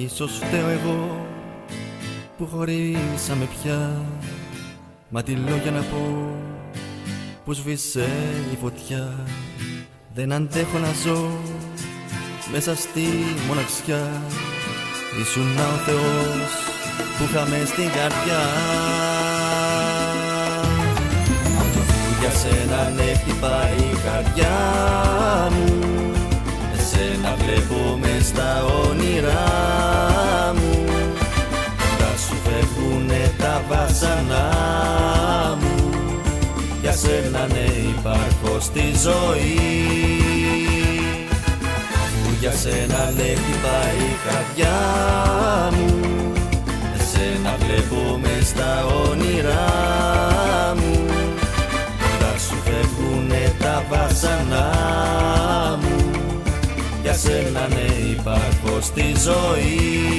Ίσως φταίω εγώ που χωρίσαμε πια, μα τι λόγια να πω που σβήσε η φωτιά. Δεν αντέχω να ζω μέσα στη μοναξιά. Ήσουν ο Θεός που είχαμε στην καρδιά. Για σένα ναι χτυπάει η καρδιά μου, εσένα βλέπω μες στα όνειρά μου. Θα σου φεύγουνε τα βάσανά μου, για σένα ναι υπάρχω στη ζωή. Αφού για σένα ναι χτυπάει η καρδιά μου, εσένα βλέπω μες στα όνειρά μου. Θα σου φεύγουνε τα βάσανά μου, για σένα ναι υπάρχω στη ζωή.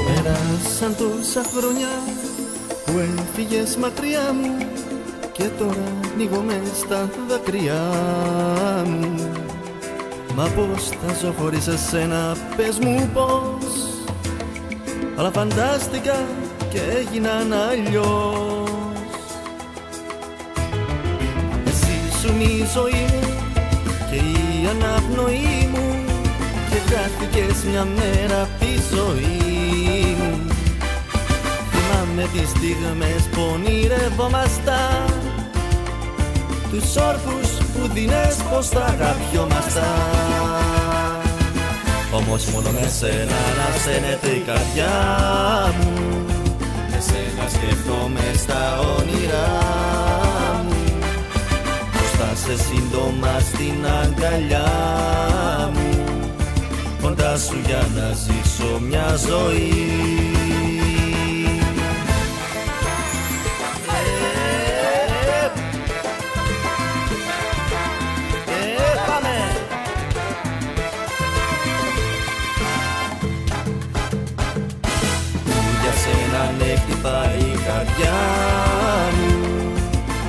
Πέρασαν τόσα χρόνια που έφυγες μακριά μου, και τώρα ανοίγω μες στα δάκρυά μου. Μα πώς θα ζω χωρίς εσένα, πες μου πώς. Αλλά φαντάστηκα και έγιναν αλλιώς. Εσύ ήσουν η ζωή μου και η αναπνοή μου, και χάθηκες μια μέρα απ' τη ζωή μου. Θυμάμαι τις στιγμές που ονειρευόμασταν, τους όρκους που δίνες πως θα αγαπιόμασταν. Όμως μόνο με σένα αναψαίνεται η καρδιά μου, εσένα σκέφτομαι στα όνειρά μου. Πως θα σε σύντομα στην αγκαλιά μου, κοντά σου για να ζήσω μια ζωή. Ναι χτυπάει η καρδιά μου,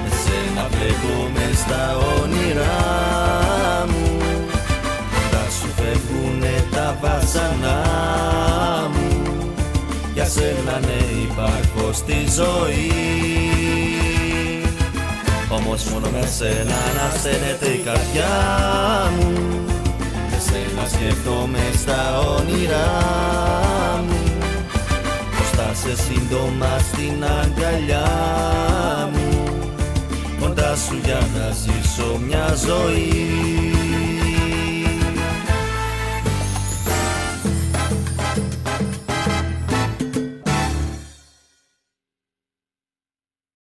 εσένα βλέπω μες στα όνειρά μου. Θα σου φεύγουνε τα βάσανά μου, για σένα ναι υπάρχω στη ζωή. Όμως μόνο με σένα αναψαίνεται η καρδιά μου, εσένα σκέφτομαι στα όνειρά μου. Θα σε σύντομα στην αγκαλιά μου, κοντά σου για να ζήσω μια ζωή.